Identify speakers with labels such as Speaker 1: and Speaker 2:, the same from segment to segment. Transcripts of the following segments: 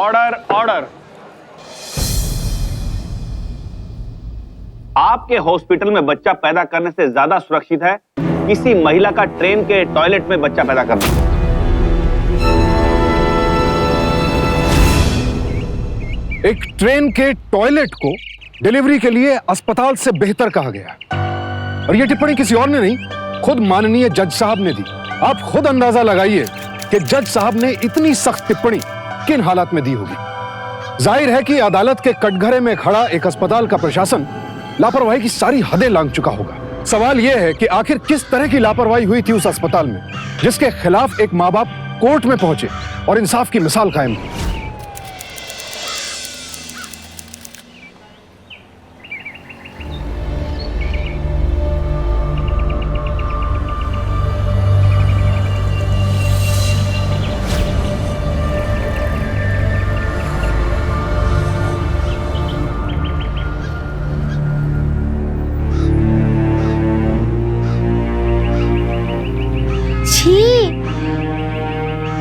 Speaker 1: Order order. आपके hospital में बच्चा पैदा करने से ज्यादा सुरक्षित है किसी महिला का ट्रेन के टॉयलेट में बच्चा पैदा करना।
Speaker 2: एक ट्रेन के टॉयलेट को डिलीवरी के लिए अस्पताल से बेहतर कहा गया, और यह टिप्पणी किसी और ने नहीं, खुद माननीय जज साहब ने दी। आप खुद अंदाजा लगाइए कि जज साहब ने इतनी सख्त टिप्पणी किन हालात में दी होगी। जाहिर है कि अदालत के कटघरे में खड़ा एक अस्पताल का प्रशासन लापरवाही की सारी हदें लांघ चुका होगा। सवाल यह है कि आखिर किस तरह की लापरवाही हुई थी उस अस्पताल में, जिसके खिलाफ एक माँ बाप कोर्ट में पहुंचे और इंसाफ की मिसाल कायम की।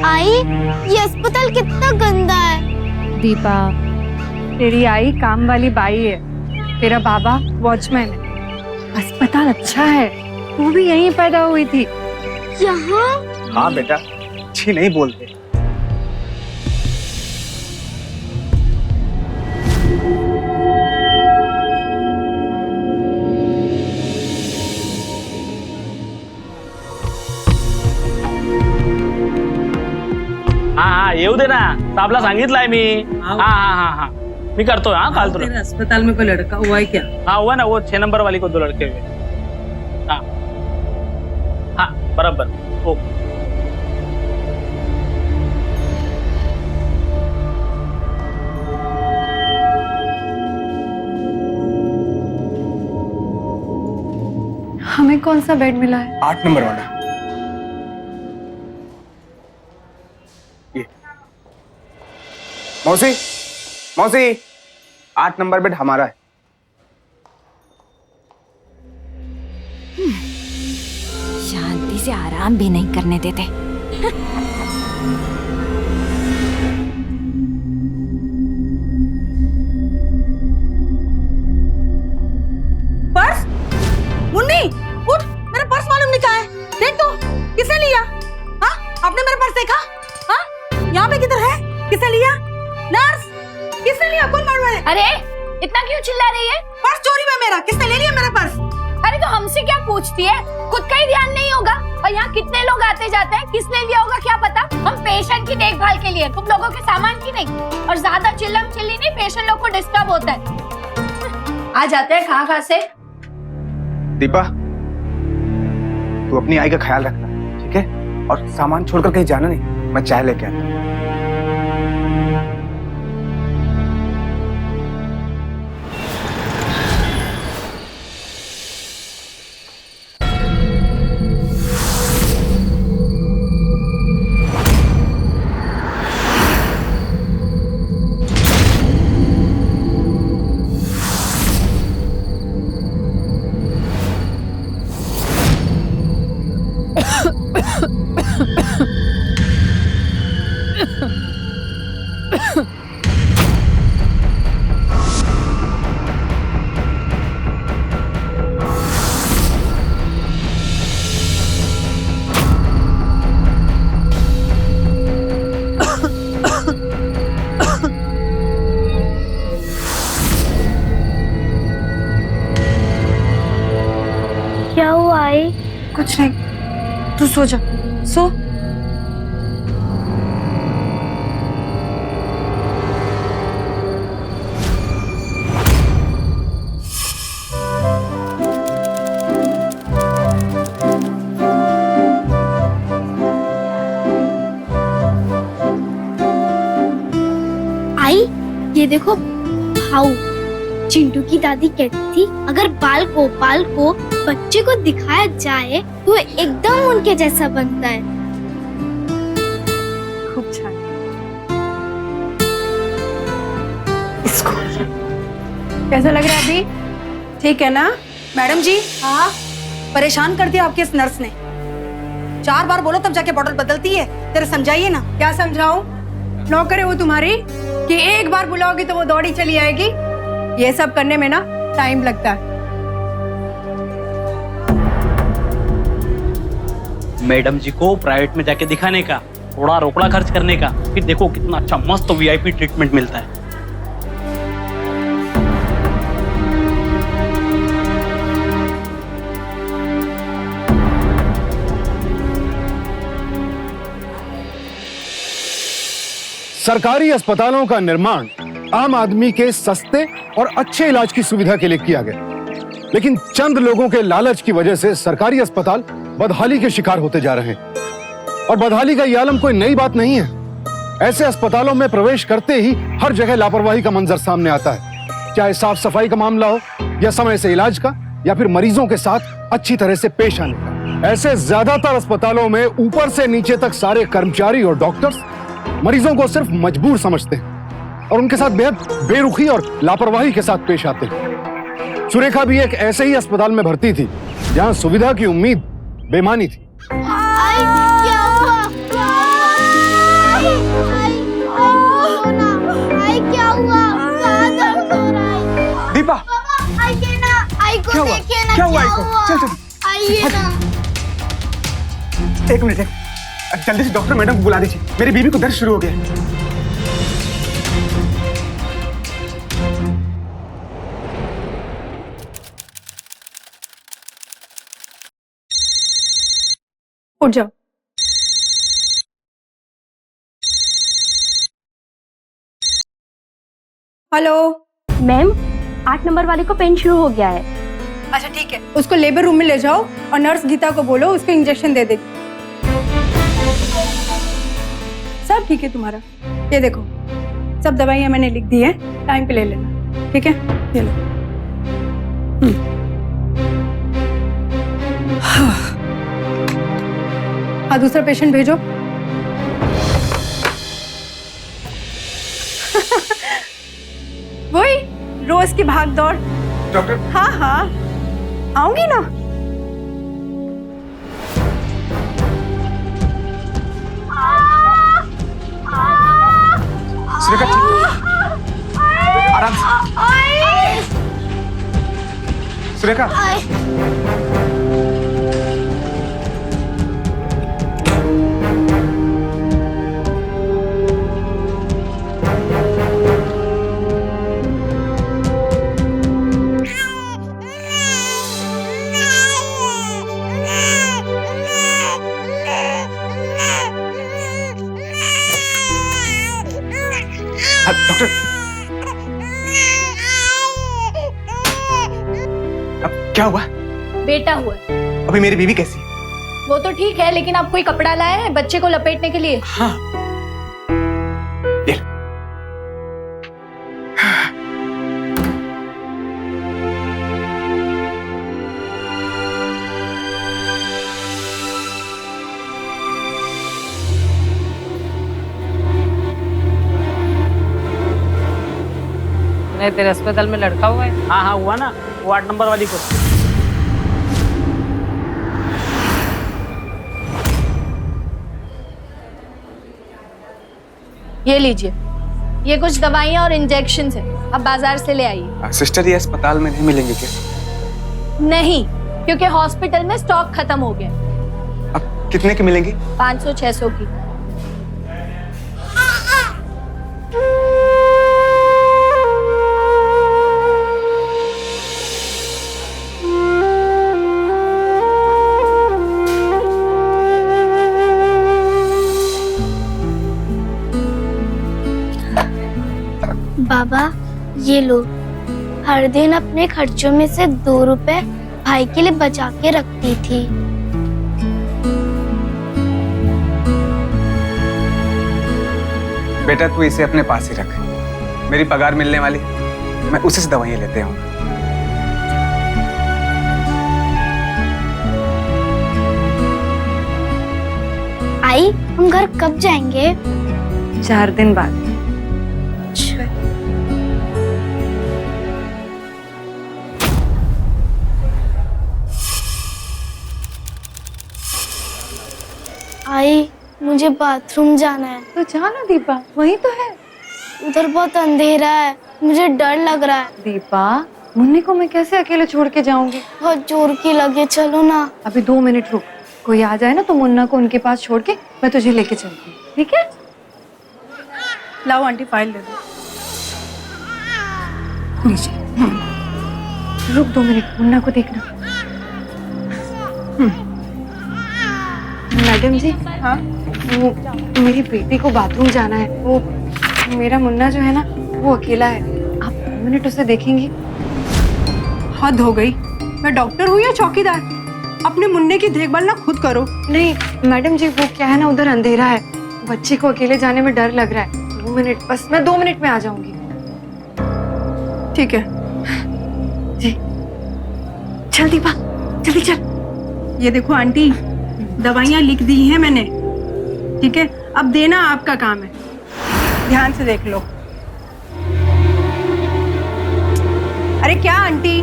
Speaker 3: आई, ये अस्पताल कितना गंदा है।
Speaker 4: दीपा, तेरी आई काम वाली बाई है, तेरा बाबा वॉचमैन है। अस्पताल अच्छा है, तू भी यहीं पैदा हुई थी।
Speaker 3: यहाँ?
Speaker 5: हाँ बेटा, अच्छी नहीं बोलते।
Speaker 6: हा येऊ दे ना, साहबला सांगितलंय मी। हाँ हाँ हाँ हाँ मी करतोय। हाँ काल तुला
Speaker 7: अस्पताल में कोई लड़का हुआ है क्या?
Speaker 6: हाँ हुआ ना, वो 6 नंबर वाली को 2 लड़के हुए। हाँ हाँ बराबर। ओ
Speaker 4: हमें कौन सा बेड मिला है?
Speaker 5: 8 नंबर वाला। मौसी, मौसी, 8 नंबर बेड हमारा है।
Speaker 8: शांति से आराम भी नहीं करने देते।
Speaker 7: पर्स? मुन्नी, उठ, मेरा पर्स मालूम नहीं कहाँ है। देख तो, किसने लिया? हाँ, आपने मेरा पर्स देखा? हाँ, यहाँ पे किधर है? किसने लिया? नर्स, किसने लिया? कौन मार रहा है?
Speaker 8: अरे इतना क्यों चिल्ला रही है?
Speaker 7: पर्स चोरी में मेरा, किसने ले लिया मेरा पर्स?
Speaker 8: अरे तो हमसे क्या पूछती है? खुद का ही ध्यान नहीं होगा? और यहाँ कितने लोग आते जाते हैं, किसने लिया होगा क्या पता? हम पेशेंट की देखभाल के लिए, तुम लोगों के सामान की नहीं। और ज्यादा चिल्लम चिल्ली नहीं, पेशेंट लोग को डिस्टर्ब होता है। आ जाते हैं कहाँ से।
Speaker 5: दीपा, तू अपनी आई का ख्याल रखना, ठीक है? और सामान छोड़कर कहीं जाना नहीं। मैं चाय लेके आता हूँ।
Speaker 3: क्या हुआ आई?
Speaker 4: कुछ नहीं, तू सो जा, सो।
Speaker 3: आई, ये देखो भाऊ। चिंटू की दादी कहती थी अगर बाल गोपाल को बच्चे को दिखाया जाए तो एकदम उनके जैसा बनता है।
Speaker 4: खूब छान। इसको कैसा लग रहा है अभी?
Speaker 7: ठीक है ना मैडम जी? हाँ, परेशान कर दिया आपके इस नर्स ने। 4 बार बोलो तब जाके बॉटल बदलती है। तेरे समझाइए ना।
Speaker 4: क्या समझाऊं? नौकर है वो तुम्हारी?
Speaker 7: कि एक बार बुलाओगी तो वो दौड़ी चली आएगी। ये सब करने में ना टाइम लगता है।
Speaker 6: मैडम जी को प्राइवेट में जाके दिखाने का, थोड़ा रोकड़ा खर्च करने का, फिर देखो कितना अच्छा मस्त वीआईपी ट्रीटमेंट मिलता है।
Speaker 2: सरकारी अस्पतालों का निर्माण आम आदमी के सस्ते और अच्छे इलाज की सुविधा के लिए किया गया, लेकिन चंद लोगों के लालच की वजह से सरकारी अस्पताल बदहाली के शिकार होते जा रहे हैं। और बदहाली का यह आलम कोई नई बात नहीं है। ऐसे अस्पतालों में प्रवेश करते ही हर जगह लापरवाही का मंजर सामने आता है, चाहे साफ सफाई का मामला हो या समय से इलाज का या फिर मरीजों के साथ अच्छी तरह से पेश आने का। ऐसे ज्यादातर अस्पतालों में ऊपर से नीचे तक सारे कर्मचारी और डॉक्टर्स मरीजों को सिर्फ मजबूर समझते हैं और उनके साथ बेहद बेरुखी और लापरवाही के साथ पेश आते हैं। सुरेखा भी एक ऐसे ही अस्पताल में भर्ती थी जहां सुविधा की उम्मीद बेमानी थी।
Speaker 3: आई, क्या हुआ? आई, क्या हुआ? कहाँ दर्द हो रहा है?
Speaker 5: दीपा,
Speaker 3: पापा, आइए ना, आई को
Speaker 5: क्या हुआ?
Speaker 3: देखिए ना,
Speaker 5: क्या हुआ? आई को? चल चल,
Speaker 3: आइए ना।
Speaker 5: एक मिनट, जल्दी से डॉक्टर मैडम को बुला दीजिए, मेरी बीवी को दर्द शुरू हो गया है।
Speaker 7: उठ जाओ। हेलो
Speaker 8: मैम, 8 नंबर वाले को पेन शुरू हो गया है।
Speaker 7: अच्छा ठीक है, उसको लेबर रूम में ले जाओ और नर्स गीता को बोलो उसको इंजेक्शन दे देगी। सब ठीक है तुम्हारा? ये देखो, सब दवाइयां मैंने लिख दी है, टाइम पे ले लेना, ठीक है? ये लो। हाँ, दूसरा पेशेंट भेजो। वही रोज की भाग दौड़।
Speaker 5: डॉक्टर,
Speaker 7: हाँ हाँ, आऊंगी ना।
Speaker 5: सुरेखा, आराम से। सुरेखा, डॉक्टर, अब क्या हुआ?
Speaker 8: बेटा हुआ।
Speaker 5: अभी मेरी बीवी कैसी?
Speaker 8: वो तो ठीक है, लेकिन आप कोई कपड़ा लाए हैं बच्चे को लपेटने के लिए?
Speaker 5: हाँ, ये लो।
Speaker 9: नहीं, तेरे अस्पताल में लड़का हुआ है?
Speaker 6: हाँ हाँ हुआ ना, वो 8 नंबर वाली को।
Speaker 8: ये लीजिए, ये कुछ दवाइयाँ और इंजेक्शन है, आप बाजार से ले आइए।
Speaker 5: सिस्टर, ये अस्पताल में नहीं मिलेंगे क्या?
Speaker 8: नहीं, क्योंकि हॉस्पिटल में स्टॉक खत्म हो गया।
Speaker 5: अब कितने की मिलेंगी?
Speaker 8: 500-600 की।
Speaker 3: बाबा, ये लो, हर दिन अपने खर्चों में से 2 रुपए भाई के लिए बचा के रखती थी।
Speaker 5: बेटा, तू इसे अपने पास ही रख, मेरी पगार मिलने वाली, मैं उसी से दवाइयां लेते हूँ।
Speaker 3: आई, हम घर कब जाएंगे?
Speaker 4: 4 दिन बाद।
Speaker 3: आई, मुझे बाथरूम जाना है।
Speaker 4: तो जाना दीपा, वही तो है।
Speaker 3: उधर बहुत अंधेरा है, मुझे डर लग रहा है।
Speaker 4: दीपा, मुन्नी को मैं कैसे अकेले छोड़ के जाऊंगी?
Speaker 3: बहुत जोर की लगे, चलो ना।
Speaker 4: अभी 2 मिनट रुक, कोई आ जाए ना तो मुन्ना को उनके पास छोड़ के मैं तुझे लेके चलती हूँ, ठीक है?
Speaker 7: लाओ आंटी, फाइल ले दो। नीचे।
Speaker 4: रुक 2 मिनट, मुन्ना को देखना। मैडम जी,
Speaker 7: हाँ?
Speaker 4: वो मेरी बेटी को बाथरूम जाना है। वो मेरा मुन्ना जो है ना, वो अकेला है। आप 2 मिनट उसे देखेंगी?
Speaker 7: हद हो गई, मैं डॉक्टर हूँ या चौकीदार? अपने मुन्ने की देखभाल ना खुद करो।
Speaker 4: नहीं मैडम जी, वो क्या है ना, उधर अंधेरा है, बच्चे को अकेले जाने में डर लग रहा है। 2 मिनट बस, मैं 2 मिनट में आ जाऊंगी।
Speaker 7: ठीक है।
Speaker 4: जी चल दीपा, जल्दी चल।
Speaker 7: ये देखो आंटी, दवाइयाँ लिख दी हैं मैंने, ठीक है? अब देना आपका काम है, ध्यान से देख लो। अरे क्या आंटी,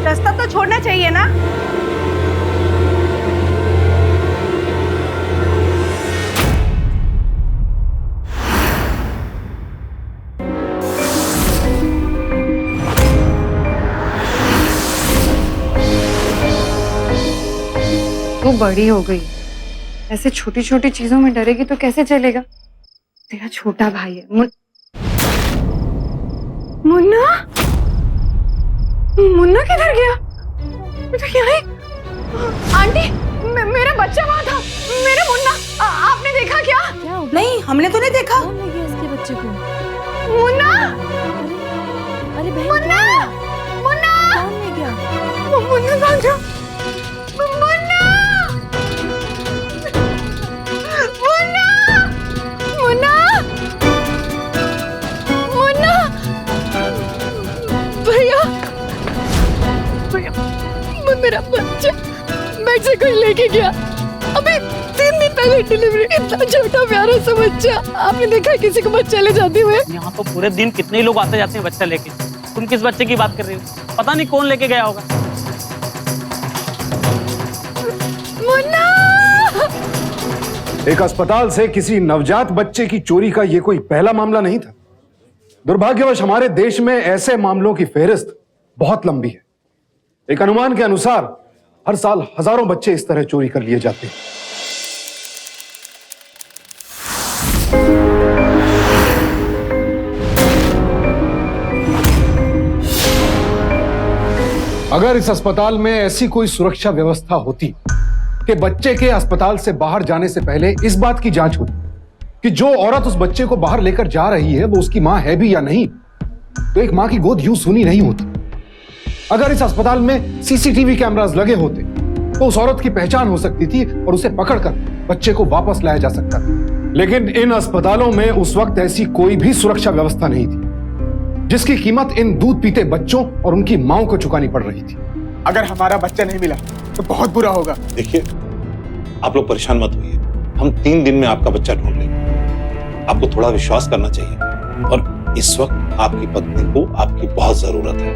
Speaker 7: रास्ता तो छोड़ना चाहिए ना।
Speaker 4: वो बड़ी हो गई, ऐसे छोटी छोटी चीजों में डरेगी तो कैसे चलेगा? तेरा छोटा भाई है। मुन्ना, मुन्ना किधर गया? ये तो यहाँ ही। आंटी, मेरा बच्चा वहाँ था, मेरा मुन्ना। आपने देखा क्या?
Speaker 7: नहीं, हमने तो नहीं देखा।
Speaker 8: इसके बच्चे को
Speaker 4: मुन्ना,
Speaker 8: अरे बहन,
Speaker 4: मुन्ना, मुन्ना,
Speaker 8: कौन ले गया?
Speaker 4: मुन्ना भाग जाओ। मुन्ना, मुन्ना, मुन्ना, मुन्ना, भैया, भैया, मेरा बच्चा मेक्सिको लेके गया। अभी 3 दिन पहले डिलीवरी। इतना छोटा प्यारा सा बच्चा, आपने देखा किसी को बच्चा ले जाते हुए?
Speaker 6: यहाँ तो पूरे दिन कितने ही लोग आते जाते हैं बच्चा लेके। तुम किस बच्चे की बात कर रही हो? पता नहीं कौन लेके गया होगा।
Speaker 4: मुन्ना!
Speaker 2: एक अस्पताल से किसी नवजात बच्चे की चोरी का यह कोई पहला मामला नहीं था। दुर्भाग्यवश हमारे देश में ऐसे मामलों की फेहरिस्त बहुत लंबी है। एक अनुमान के अनुसार हर साल हजारों बच्चे इस तरह चोरी कर लिए जाते हैं। अगर इस अस्पताल में ऐसी कोई सुरक्षा व्यवस्था होती कि बच्चे के अस्पताल से बाहर जाने से पहले इस बात की जांच होती कि जो औरत उस बच्चे को बाहर लेकर जा रही है वो उसकी मां है भी या नहीं, तो एक मां की गोद यूं सूनी नहीं होती। अगर इस अस्पताल में सीसीटीवी कैमरास लगे होते तो उस औरत की पहचान हो सकती थी और उसे पकड़कर बच्चे को वापस लाया जा सकता था। लेकिन इन अस्पतालों में उस वक्त ऐसी कोई भी सुरक्षा व्यवस्था नहीं थी जिसकी कीमत इन दूध पीते बच्चों और उनकी मांओं को चुकानी पड़ रही थी।
Speaker 5: अगर हमारा बच्चा नहीं मिला तो बहुत बुरा होगा।
Speaker 10: देखिए, आप लोग परेशान मत होइए, हम 3 दिन में आपका बच्चा ढूंढ लेंगे। आपको थोड़ा विश्वास करना चाहिए और इस वक्त आपकी पत्नी को आपकी बहुत जरूरत है।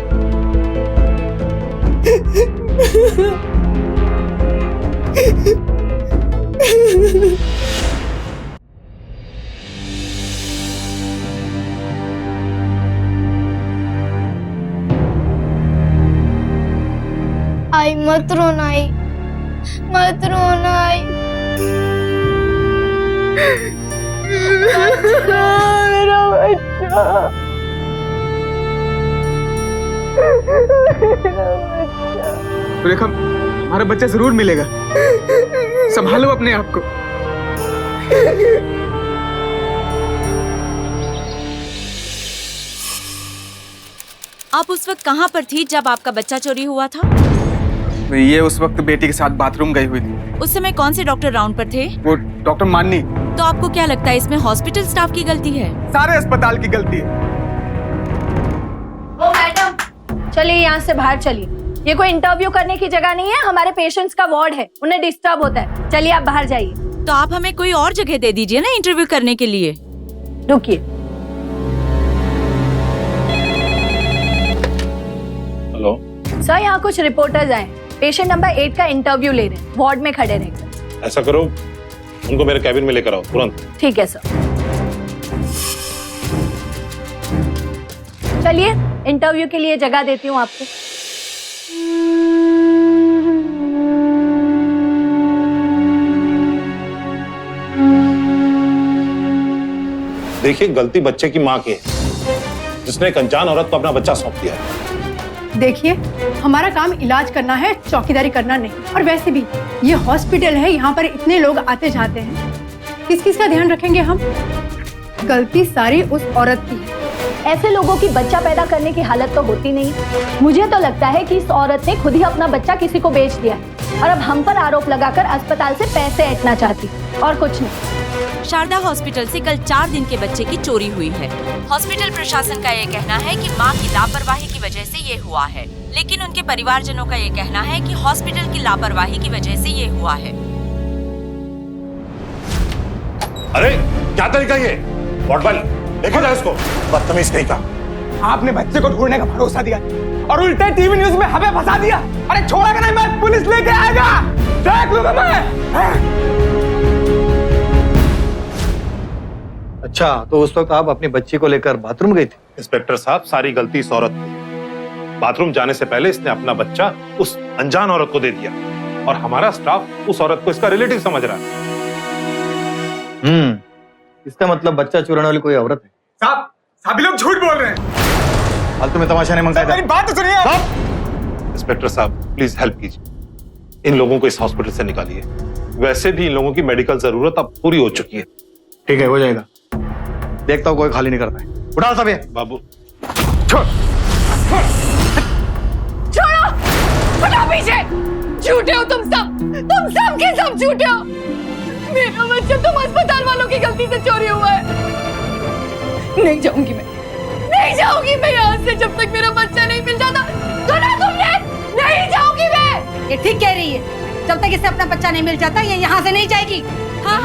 Speaker 3: आई मत रोना, आई मत रोना, आई मेरा बच्चा,
Speaker 5: सुरेखा, हमारा बच्चा जरूर मिलेगा। संभालो अपने आप को।
Speaker 11: आप उस वक्त कहाँ पर थी जब आपका बच्चा चोरी हुआ था?
Speaker 5: ये उस वक्त बेटी के साथ बाथरूम गई हुई थी।
Speaker 11: उस समय कौन से डॉक्टर राउंड पर थे?
Speaker 5: वो डॉक्टर माननी।
Speaker 11: तो आपको क्या लगता है इसमें हॉस्पिटल स्टाफ की गलती है?
Speaker 5: सारे अस्पताल की गलती है।
Speaker 8: ओ मैडम, चलिए यहाँ से बाहर चलिए। ये कोई इंटरव्यू करने की जगह नहीं है, हमारे पेशेंट्स का वार्ड है, उन्हें डिस्टर्ब होता है। चलिए आप बाहर जाइए।
Speaker 11: तो आप हमें कोई और जगह दे दीजिए ना इंटरव्यू करने के लिए।
Speaker 8: रुकिए।
Speaker 10: हेलो
Speaker 8: सर, यहाँ कुछ रिपोर्टर्स आए, पेशेंट नंबर 8 का इंटरव्यू ले रहे हैं, वार्ड में खड़े रहेंगे।
Speaker 10: ऐसा करो, उनको मेरे कैबिन में लेकर आओ तुरंत।
Speaker 8: ठीक है सर। चलिए इंटरव्यू के लिए जगह देती हूँ आपको।
Speaker 10: देखिए, गलती बच्चे की माँ की है, जिसने एक अनजान औरत को अपना बच्चा सौंप दिया है।
Speaker 4: देखिए, हमारा काम इलाज करना है, चौकीदारी करना नहीं। और वैसे भी ये हॉस्पिटल है, यहाँ पर इतने लोग आते जाते हैं, किस किस का ध्यान रखेंगे हम? गलती सारी उस औरत की है।
Speaker 8: ऐसे लोगों की बच्चा पैदा करने की हालत तो होती नहीं। मुझे तो लगता है कि इस औरत ने खुद ही अपना बच्चा किसी को बेच दिया और अब हम पर आरोप लगाकर अस्पताल से पैसे ऐंठना चाहती, और कुछ नहीं।
Speaker 11: शारदा हॉस्पिटल से कल 4 दिन के बच्चे की चोरी हुई है। हॉस्पिटल प्रशासन का ये कहना है कि मां की लापरवाही की वजह से ये हुआ है, लेकिन उनके परिवारजनों का ये कहना है कि हॉस्पिटल की लापरवाही की वजह से ये हुआ है।
Speaker 10: अरे क्या तरीका ये? वॉर्डबॉय, देखो जरा इसको, बदतमीज कहीं का।
Speaker 5: आपने बच्चे को ढूंढने का भरोसा दिया और उल्टे टीवी न्यूज़ में हमें फंसा दिया। अरे छोड़ेगा नहीं, मैं पुलिस लेके आएगा, देख लूंगा मैं।
Speaker 12: अच्छा, तो उस वक्त आप अपनी बच्ची को लेकर बाथरूम गई थी?
Speaker 10: इंस्पेक्टर साहब, सारी गलती इस औरत की। बाथरूम जाने से पहले इसने अपना बच्चा उस अनजान औरत को दे दिया और हमारा स्टाफ उस औरत को इसका रिलेटिव समझ रहा है।
Speaker 12: इसका मतलब बच्चा चुराने वाली कोई औरत है।
Speaker 5: साहब, सभी लोग झूठ बोल रहे हैं।
Speaker 12: फालतू में तमाशा नहीं मंगाया।
Speaker 5: मेरी बात तो सुनिए।
Speaker 10: इंस्पेक्टर साहब, प्लीज हेल्प कीजिए, इन लोगों को इस हॉस्पिटल से निकालिए। वैसे भी इन लोगों की मेडिकल जरूरत अब पूरी हो चुकी है।
Speaker 12: ठीक है, हो जाएगा। देखता हूँ कोई खाली नहीं करता है। उठा सब ये।
Speaker 10: बाबू
Speaker 4: छोड़ो, हटो पीछे। झूठे हो तुम सब के सब झूठे हो। मेरा बच्चा तुम अस्पताल वालों की गलती से चोरी हुआ है। नहीं जाऊंगी मैं यहाँ से जब तक मेरा बच्चा नहीं मिल जाता। सुना तुमने? नहीं जाऊंगी मैं।
Speaker 7: ये ठीक कह रही है, जब तक इसे अपना बच्चा नहीं मिल जाता ये यहाँ से नहीं जाएगी।
Speaker 8: हाँ,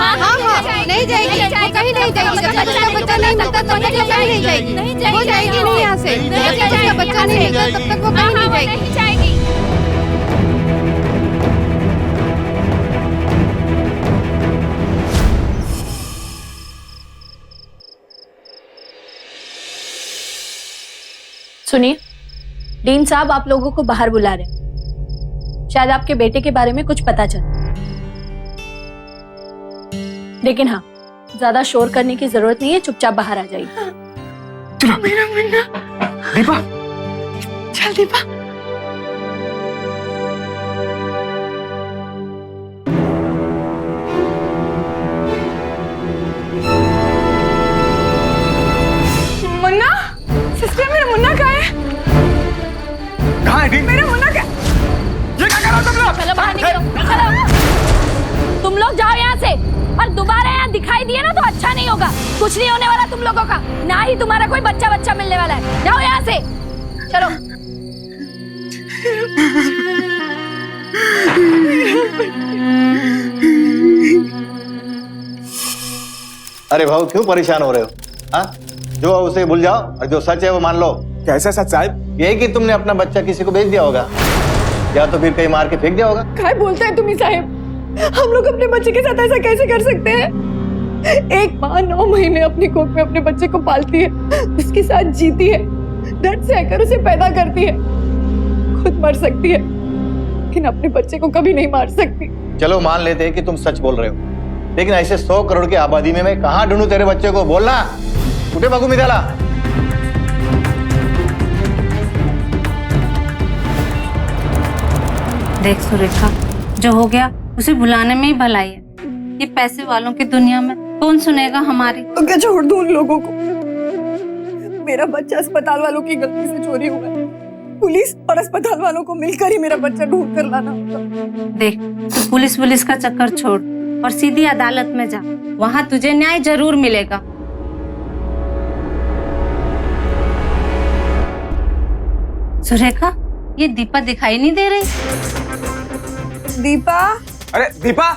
Speaker 8: नहीं जाएगी, कहीं नहीं जाएगी। जब तक उसका बच्चा नहीं मिलता तब तक वो कहीं नहीं जाएगी। वो जाएगी नहीं यहाँ से। जब तक उसका बच्चा नहीं मिलता तब तक वो कहीं नहीं जाएगी। सुनिए, डीन साहब आप लोगों को बाहर बुला रहे हैं। शायद आपके बेटे के बारे में कुछ पता चला, लेकिन हाँ, ज्यादा शोर करने की जरूरत नहीं है, चुपचाप बाहर आ जाइए।
Speaker 5: चलो मेरा मुन्ना। दीपा,
Speaker 4: चल दीपा। मुन्ना, सिस्टर, मेरा मुन्ना कहाँ है?
Speaker 5: कहाँ है?
Speaker 4: मेरा मुन्ना क्या?
Speaker 5: ये क्या कर रहे हो तुम लोग?
Speaker 8: चलो बाहर निकलो, चलो। तुम लोग जाओ यहाँ से, और दोबारा यहाँ दिखाई दिए ना तो अच्छा नहीं होगा। कुछ नहीं होने वाला तुम लोगों का, ना ही तुम्हारा कोई बच्चा मिलने वाला है। जाओ यहाँ से, चलो।
Speaker 12: अरे भाऊ, क्यों परेशान हो रहे हो? हाँ, जो है उसे भूल जाओ और जो सच है वो मान लो।
Speaker 5: कैसा सच साहब?
Speaker 12: यही कि तुमने अपना बच्चा किसी को बेच दिया होगा, या तो फिर कहीं मार के फेंक दिया होगा।
Speaker 4: क्या बोलता है तुम ही साहब? हम लोग अपने बच्चे के साथ ऐसा कैसे कर सकते हैं? एक माँ 9 महीने अपनी कोख में अपने बच्चे को पालती है, उसके साथ जीती है, दर्द सहकर उसे पैदा करती है, खुद मर सकती है, लेकिन अपने बच्चे को कभी नहीं मार सकती।
Speaker 12: चलो मान लेते हैं कि तुम सच बोल रहे हो, लेकिन ऐसे 100 करोड़ की आबादी में मैं कहाँ ढूंढूं तेरे बच्चे को? बोलना। उठे बाबू मिताला।
Speaker 9: देख सुरेखा, जो हो गया उसे भुलाने में ही भलाई है। ये पैसे वालों की दुनिया में कौन सुनेगा हमारी?
Speaker 4: तो क्या छोड़ दूं उन लोगों को? मेरा बच्चा अस्पताल वालों की गलती से चोरी हुआ है। पुलिस और अस्पताल वालों को मिलकर ही मेरा बच्चा ढूंढ कर लाना होगा।
Speaker 9: देख, तो पुलिस का चक्कर छोड़ और सीधी अदालत में जा, वहाँ तुझे न्याय जरूर मिलेगा। सुरेखा, ये दीपा दिखाई नहीं दे रही?
Speaker 4: दीपा,
Speaker 5: अरे दीपा,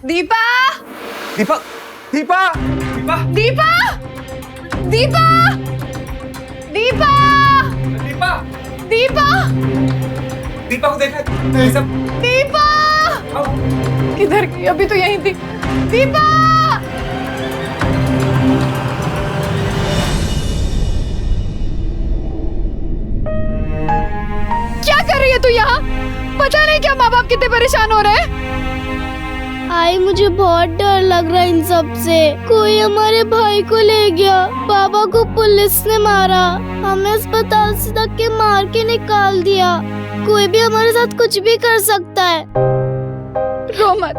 Speaker 4: दीपा,
Speaker 5: दीपा, दीपा, दीपा,
Speaker 4: दीपा, दीपा, दीपा,
Speaker 5: दीपा,
Speaker 4: दीपा,
Speaker 5: दीपा को देखा है सब?
Speaker 4: दीपा किधर गई? अभी तो यहीं थी। दीपा, पता नहीं क्या माँ बाप कितने परेशान हो रहे हैं।
Speaker 3: आई मुझे बहुत डर लग रहा है इन सब से। कोई हमारे भाई को ले गया, पापा को पुलिस ने मारा, हमें अस्पताल से धक्के मार के निकाल दिया। कोई भी हमारे साथ कुछ भी कर सकता है।
Speaker 4: रो मत,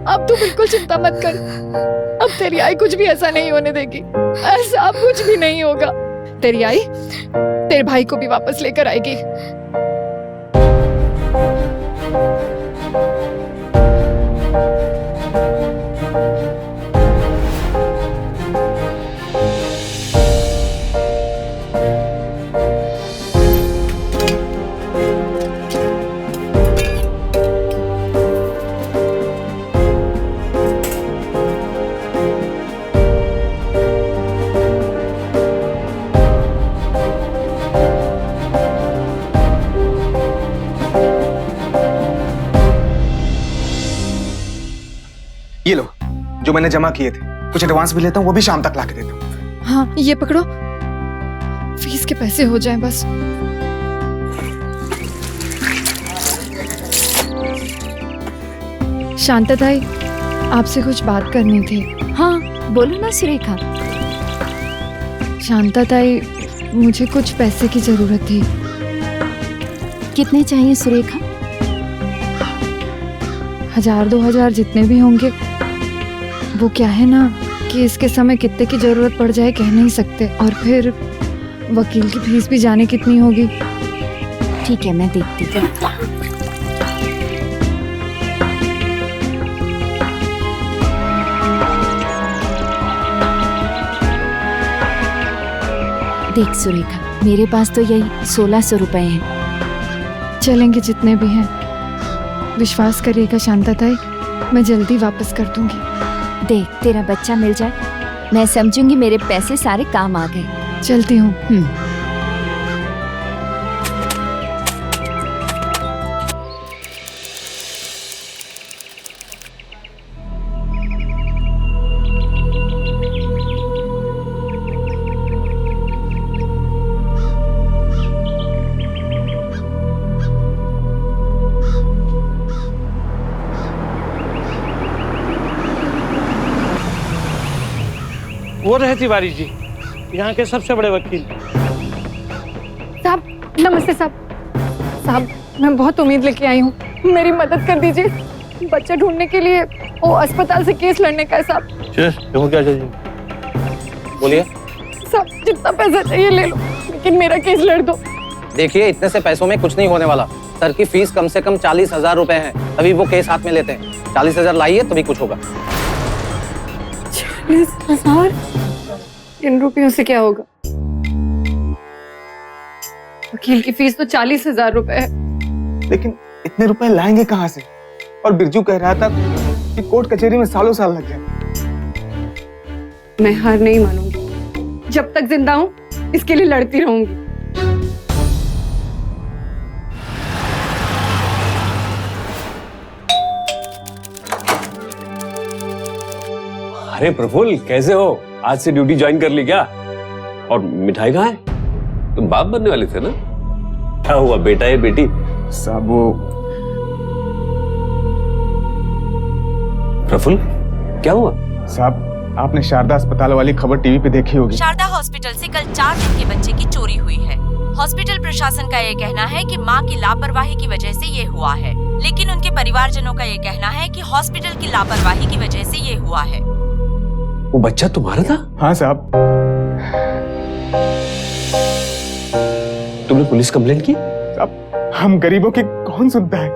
Speaker 4: अब तू बिल्कुल चिंता मत कर। अब तेरी आई कुछ भी ऐसा नहीं होने देगी। ऐसा अब कुछ भी नहीं होगा। तेरी आई तेरे भाई को भी वापस लेकर आएगी।
Speaker 5: ये लो, जो मैंने जमा किए थे, कुछ एडवांस भी लेता हूँ, वो भी शाम तक ला के देता हूँ।
Speaker 4: हाँ ये पकड़ो, फीस के पैसे हो जाएं बस। शांता ताई, आपसे कुछ बात करनी थी।
Speaker 11: हाँ बोलो ना सुरेखा।
Speaker 4: शांता ताई, मुझे कुछ पैसे की जरूरत थी।
Speaker 11: कितने चाहिए सुरेखा?
Speaker 4: 1000-2000 जितने भी होंगे। वो क्या है ना कि इसके समय कितने की जरूरत पड़ जाए कह नहीं सकते, और फिर वकील की फीस भी जाने कितनी होगी।
Speaker 11: ठीक है मैं देखती हूँ। देख सुरेखा, मेरे पास तो यही 1600 रुपए हैं।
Speaker 4: चलेंगे जितने भी हैं। विश्वास करिएगा शांता ताई, मैं जल्दी वापस कर दूंगी।
Speaker 11: देख तेरा बच्चा मिल जाए, मैं समझूंगी मेरे पैसे सारे काम आ गए।
Speaker 4: चलती हूँ।
Speaker 6: वो रहे तिवारी जी, यहाँ के सबसे बड़े वकील।
Speaker 4: साहब नमस्ते साहब। साहब मैं बहुत उम्मीद लेके आई हूँ, मेरी मदद कर दीजिए। बच्चा ढूंढने के लिए वो अस्पताल से केस लड़ने का है साहब।
Speaker 6: देखो क्या चाहिए, बोलिए।
Speaker 4: साहब जितना पैसा चाहिए ले लो, लेकिन मेरा केस लड़ दो।
Speaker 13: देखिए इतने से पैसों में कुछ नहीं होने वाला। सर की फीस कम से कम 40,000 रुपए है, तभी वो केस हाथ में लेते हैं। 40,000 लाइए तभी कुछ होगा।
Speaker 4: 40,000? इन रुपयों से क्या होगा? वकील की फीस तो 40,000 रुपए है।
Speaker 5: लेकिन इतने रुपए लाएंगे कहाँ से? और बिरजू कह रहा था कि कोर्ट कचहरी में सालों साल लग जाए।
Speaker 4: मैं हार नहीं मानूंगी। जब तक जिंदा हूं इसके लिए लड़ती रहूंगी।
Speaker 14: अरे प्रफुल्ल कैसे हो? आज से ड्यूटी ज्वाइन कर ली क्या? और मिठाई कहाँ है? तुम बाप बनने वाले थे ना? क्या हुआ बेटा है बेटी?
Speaker 5: साहब वो
Speaker 14: प्रफुल्ल क्या हुआ?
Speaker 5: साहब आपने शारदा अस्पताल वाली खबर टीवी पे देखी होगी।
Speaker 11: शारदा हॉस्पिटल से कल 4 दिन के बच्चे की चोरी हुई है। हॉस्पिटल प्रशासन का ये कहना है कि मां की लापरवाही की वजह से ये हुआ है, लेकिन उनके परिवारजनों का ये कहना है कि हॉस्पिटल की लापरवाही की वजह से ये हुआ है।
Speaker 14: वो बच्चा तुम्हारा था?
Speaker 5: हाँ साहब।
Speaker 14: तुमने पुलिस कंप्लेंट की?
Speaker 5: साहब हम गरीबों की कौन सुनता है?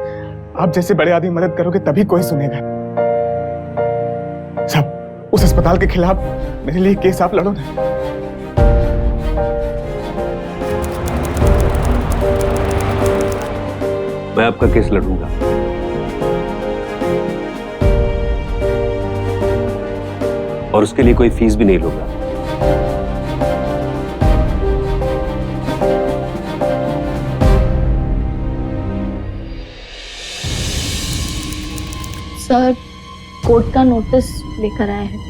Speaker 5: आप जैसे बड़े आदमी मदद करोगे तभी कोई सुनेगा। साहब उस अस्पताल के खिलाफ मेरे लिए केस आप लड़ो ना।
Speaker 14: मैं आपका केस लड़ूंगा। और उसके लिए कोई फीस भी नहीं लूंगा।
Speaker 8: सर कोर्ट का नोटिस लेकर आए हैं।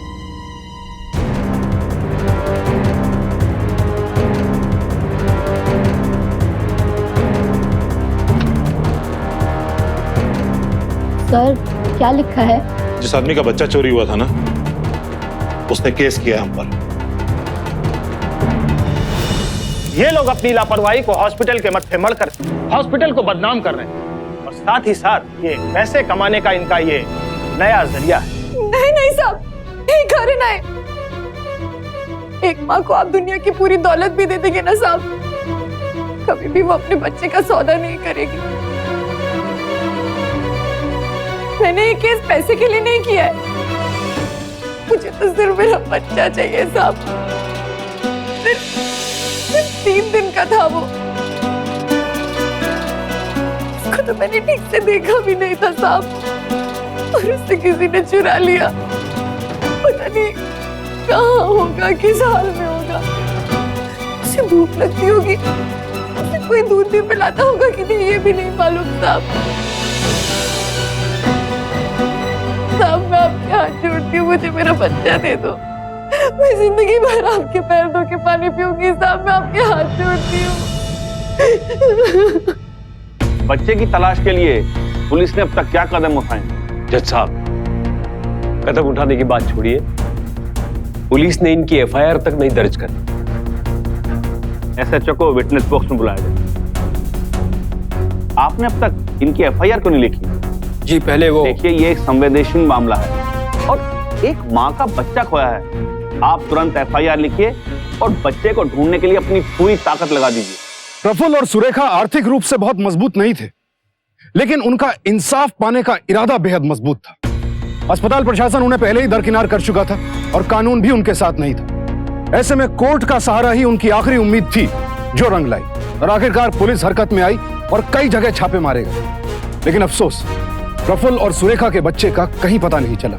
Speaker 4: सर क्या लिखा है?
Speaker 10: जिस आदमी का बच्चा चोरी हुआ था ना, उसने केस किया हम पर।
Speaker 1: ये लोग अपनी लापरवाही को हॉस्पिटल के मत्थे मढ़कर हॉस्पिटल को बदनाम कर रहे हैं और साथ ही साथ ये पैसे कमाने का इनका ये नया जरिया है।
Speaker 4: नहीं नहीं साहब, नहीं करे ना। एक माँ को आप दुनिया की पूरी दौलत भी दे देंगे ना साहब, कभी भी वो अपने बच्चे का सौदा नहीं करेगी। मैंने ये केस पैसे के लिए नहीं किया है, मुझे तो सिर्फ मेरा बच्चा चाहिए साहब। सिर्फ 3 दिन का था वो, उसको तो मैंने ठीक से देखा भी नहीं था साहब, और उससे किसी ने चुरा लिया। पता नहीं कहाँ होगा, किस हाल में होगा। उसे भूख लगती होगी, उसे कोई दूध भी पिलाता होगा कि नहीं ये भी नहीं मालूम साहब। साहब मैं आपके हाथ जोड़ती हूँ, मुझे मेरा बच्चा दे दो। मैं जिंदगी भर आपके पैर धो के पानी पीऊंगी साहब, मैं आपके हाथ जोड़ती हूँ।
Speaker 1: बच्चे की तलाश के लिए पुलिस ने अब तक क्या कदम उठाए?
Speaker 14: जज साहब, कदम उठाने की बात छोड़िए, पुलिस ने इनकी एफआईआर तक नहीं दर्ज करी।
Speaker 1: एसएचओ को विटनेस बॉक्स में बुलाया जाए। आपने अब तक इनकी एफआईआर क्यों नहीं लिखी?
Speaker 13: जी पहले वो
Speaker 1: देखिए, ये एक संवेदनशील मामला है और एक माँ का बच्चा खोया है। आप तुरंत एफआईआर लिखिए और बच्चे को ढूंढने के लिए अपनी पूरी ताकत लगा दीजिए।
Speaker 2: प्रफुल्ल और सुरेखा आर्थिक रूप से बहुत मजबूत नहीं थे, लेकिन उनका इंसाफ पाने का इरादा बेहद मजबूत था। अस्पताल प्रशासन उन्हें पहले ही दरकिनार कर चुका था और कानून भी उनके साथ नहीं था। ऐसे में कोर्ट का सहारा ही उनकी आखिरी उम्मीद थी, जो रंग लाई। और आखिरकार पुलिस हरकत में आई और कई जगह छापे मारे गए। लेकिन अफसोस, प्रफुल्ल और सुरेखा के बच्चे का कहीं पता नहीं चला।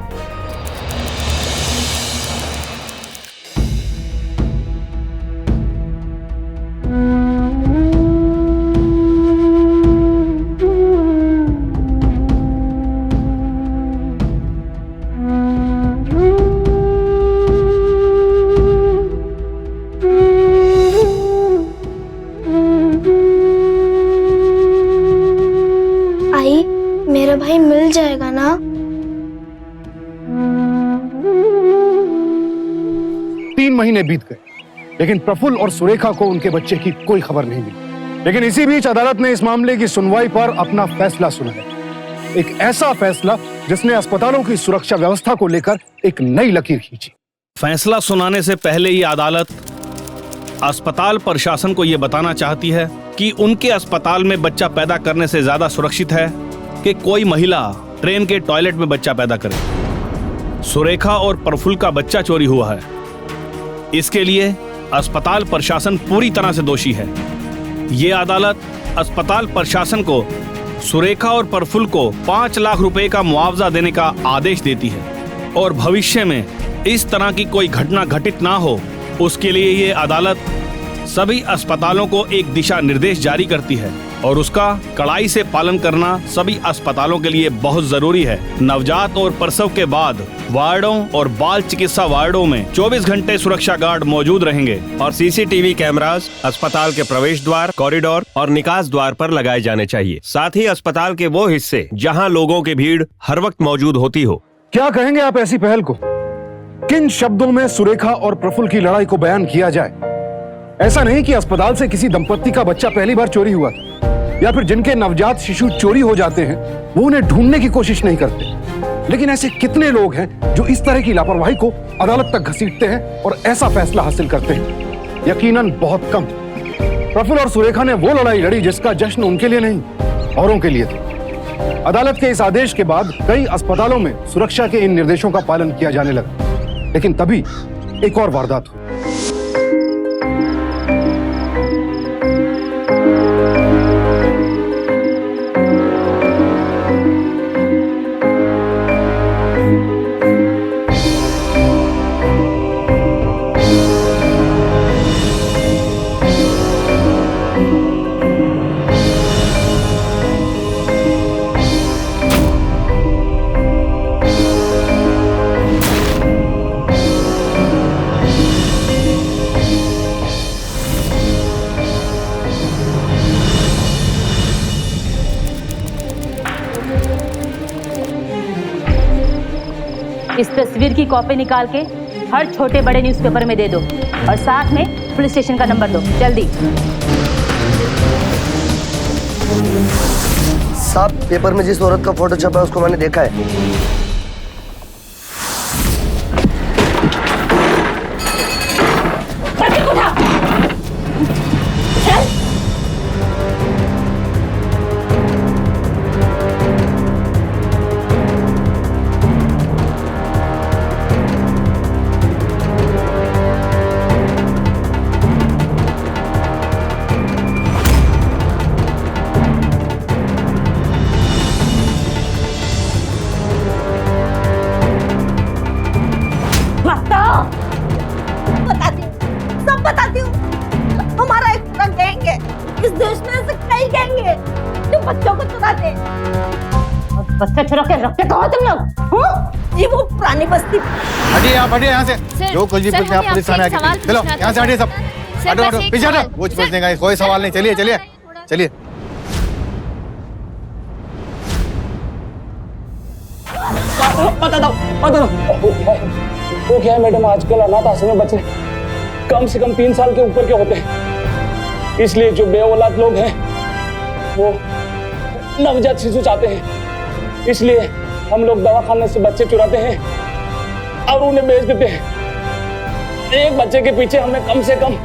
Speaker 3: मेरा भाई मिल जाएगा ना?
Speaker 2: 3 महीने बीत गए, लेकिन प्रफुल्ल और सुरेखा को उनके बच्चे की कोई खबर नहीं मिली। लेकिन इसी बीच अदालत ने इस मामले की सुनवाई पर अपना फैसला सुनाया। एक ऐसा फैसला जिसने अस्पतालों की सुरक्षा व्यवस्था को लेकर एक नई लकीर खींची।
Speaker 15: फैसला सुनाने से पहले ही अदालत अस्पताल प्रशासन को यह बताना चाहती है कि उनके अस्पताल में बच्चा पैदा करने से ज्यादा सुरक्षित है कि कोई महिला ट्रेन के टॉयलेट में बच्चा पैदा करे। सुरेखा और प्रफुल्ल का बच्चा चोरी हुआ है, इसके लिए अस्पताल प्रशासन पूरी तरह से दोषी है। ये अदालत अस्पताल प्रशासन को सुरेखा और प्रफुल्ल को 5 लाख रुपए का मुआवजा देने का आदेश देती है और भविष्य में इस तरह की कोई घटना घटित ना हो, उसके लिए ये अदालत सभी अस्पतालों को एक दिशा निर्देश जारी करती है और उसका कड़ाई से पालन करना सभी अस्पतालों के लिए बहुत जरूरी है। नवजात और प्रसव के बाद वार्डों और बाल चिकित्सा वार्डों में 24 घंटे सुरक्षा गार्ड मौजूद रहेंगे
Speaker 16: और सीसीटीवी कैमरास अस्पताल के प्रवेश द्वार, कॉरिडोर और निकास द्वार पर लगाए जाने चाहिए। साथ ही अस्पताल के वो हिस्से जहां लोगों की भीड़ हर वक्त मौजूद होती हो।
Speaker 2: क्या कहेंगे आप ऐसी पहल को? किन शब्दों में सुरेखा और प्रफुल्ल की लड़ाई को बयान किया जाए? ऐसा नहीं कि अस्पताल से किसी दंपत्ति का बच्चा पहली बार चोरी हुआ था, या फिर जिनके नवजात शिशु चोरी हो जाते हैं वो उन्हें ढूंढने की कोशिश नहीं करते। लेकिन ऐसे कितने लोग हैं जो इस तरह की लापरवाही को अदालत तक घसीटते हैं और ऐसा फैसला हासिल करते हैं? यकीनन बहुत कम। प्रफुल्ल और सुरेखा ने वो लड़ाई लड़ी जिसका जश्न उनके लिए नहीं, औरों के लिए था। अदालत के इस आदेश के बाद कई अस्पतालों में सुरक्षा के इन निर्देशों का पालन किया जाने लगा। लेकिन तभी एक और वारदात हुई।
Speaker 11: इस तस्वीर की कॉपी निकाल के हर छोटे बड़े न्यूज़पेपर में दे दो और साथ में पुलिस स्टेशन का नंबर दो, जल्दी।
Speaker 17: साहब, पेपर में जिस औरत का फोटो छपा है उसको मैंने देखा है।
Speaker 11: बच्चा चुरा के रखते कहो तुम लोग?
Speaker 7: ये वो पुरानी बस्ती।
Speaker 12: हटिए आप, हटिए यहाँ से। जो कुछ भी पूछते आप पुलिस थाने आके। चलो यहाँ से हटिए सब। हटो हटो पीछे हटो। कुछ पूछने का कोई सवाल नहीं। चलिए चलिए चलिए।
Speaker 6: बता दो। वो क्या है मैडम, आजकल अनाथ आश्रम में बच्चे कम से कम 3 साल के ऊपर के होते हैं, इसलिए जो बेऔलाद लोग हैं वो नवजात शिशु चाहते हैं, इसलिए हम लोग दवाखाने से बच्चे चुराते हैं और उन्हें बेच देते हैं। एक बच्चे के पीछे हमें कम से कम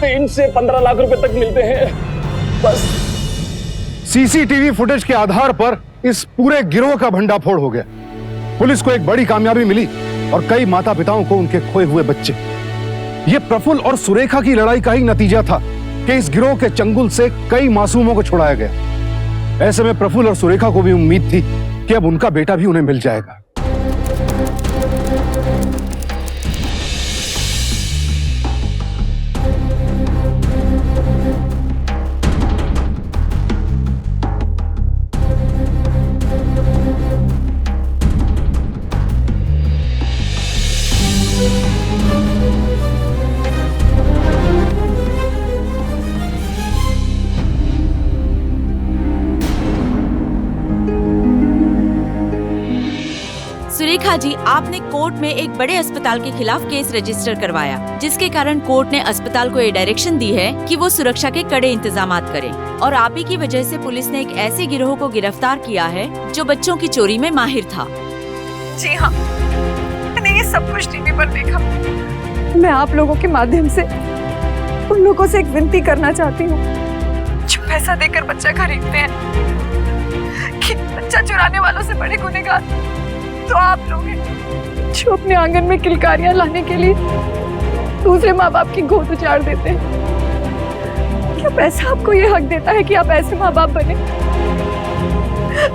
Speaker 6: 3 से 15 लाख रुपए तक मिलते हैं बस।
Speaker 2: सीसीटीवी फुटेज के आधार पर इस पूरे गिरोह का भंडाफोड़ हो गया। पुलिस को एक बड़ी कामयाबी मिली और कई माता पिताओं को उनके खोए हुए बच्चे। ये प्रफुल्ल और सुरेखा की लड़ाई का ही नतीजा था कि इस गिरोह के चंगुल से कई मासूमों को छुड़ाया गया। ऐसे में प्रफुल्ल और सुरेखा को भी उम्मीद थी कि अब उनका बेटा भी उन्हें मिल जाएगा।
Speaker 11: सुरेखा जी, आपने कोर्ट में एक बड़े अस्पताल के खिलाफ केस रजिस्टर करवाया, जिसके कारण कोर्ट ने अस्पताल को ये डायरेक्शन दी है कि वो सुरक्षा के कड़े इंतजामात करें। और आप ही की वजह से पुलिस ने एक ऐसे गिरोह को गिरफ्तार किया है जो बच्चों की चोरी में माहिर था।
Speaker 4: जी हाँ, मैंने ये सब कुछ टीवी पर देखा। मैं आप लोगों के माध्यम से उन लोगों से एक विनती करना चाहती हूँ जो पैसा देकर बच्चा खरीदते हैं कि बच्चा चुराने वालों से बड़े गुनहगार तो आप लोग हैं जो अपने आंगन में किलकारियां लाने के लिए दूसरे माँ बाप की गोद उजाड़ देते हैं। क्या पैसा आपको ये हक देता है कि आप ऐसे माँ बाप बने?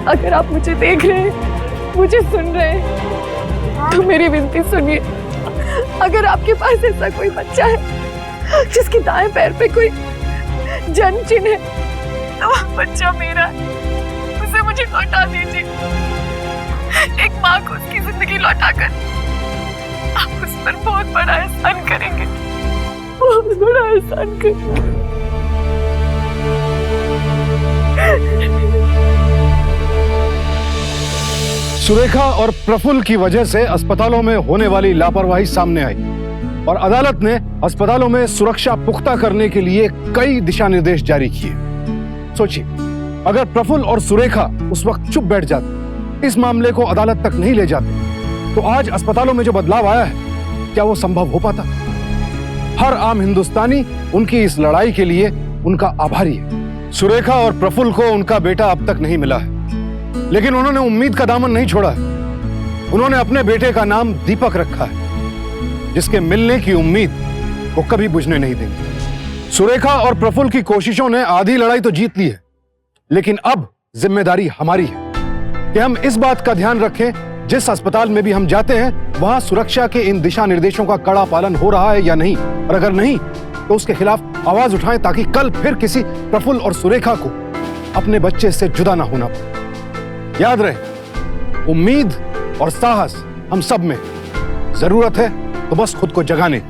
Speaker 4: अगर आप मुझे देख रहे हैं, मुझे सुन रहे हैं, तो मेरी विनती सुनिए। अगर आपके पास ऐसा कोई बच्चा है जिसके दाएं पैर पे कोई जन्म चिन्ह है, तो वह बच्चा मेरा है, उसे मुझे लौटा दीजिए। एक माँ को उसकी जिंदगी लौटाकर आप उस पर बहुत बड़ा एहसान करेंगे, बहुत बड़ा एहसान करेंगे।
Speaker 2: सुरेखा और प्रफुल्ल की वजह से अस्पतालों में होने वाली लापरवाही सामने आई और अदालत ने अस्पतालों में सुरक्षा पुख्ता करने के लिए कई दिशा निर्देश जारी किए। सोचिए, अगर प्रफुल्ल और सुरेखा उस वक्त चुप बैठ जाते, इस मामले को अदालत तक नहीं ले जाते, तो आज अस्पतालों में जो बदलाव आया है, क्या वो संभव हो पाता? हर आम हिंदुस्तानी उनकी इस लड़ाई के लिए उनका आभारी है। सुरेखा और प्रफुल्ल को उनका बेटा अब तक नहीं मिला है, लेकिन उन्होंने उम्मीद का दामन नहीं छोड़ा है। उन्होंने अपने बेटे का नाम दीपक रखा है, जिसके मिलने की उम्मीद वो कभी बुझने नहीं देंगे। सुरेखा और प्रफुल्ल की कोशिशों ने आधी लड़ाई तो जीत ली है, लेकिन अब जिम्मेदारी हमारी है कि हम इस बात का ध्यान रखें, जिस अस्पताल में भी हम जाते हैं वहां सुरक्षा के इन दिशा निर्देशों का कड़ा पालन हो रहा है या नहीं, और अगर नहीं तो उसके खिलाफ आवाज उठाएं, ताकि कल फिर किसी प्रफुल्ल और सुरेखा को अपने बच्चे से जुदा ना होना पड़े। याद रहे, उम्मीद और साहस हम सब में, जरूरत है तो बस खुद को जगाने।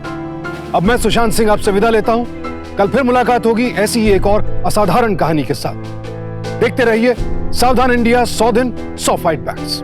Speaker 2: अब मैं सुशांत सिंह आपसे विदा लेता हूं। कल फिर मुलाकात होगी ऐसी ही एक और असाधारण कहानी के साथ। देखते रहिए सावधान इंडिया, 100 दिन 100 फाइट बैक्स।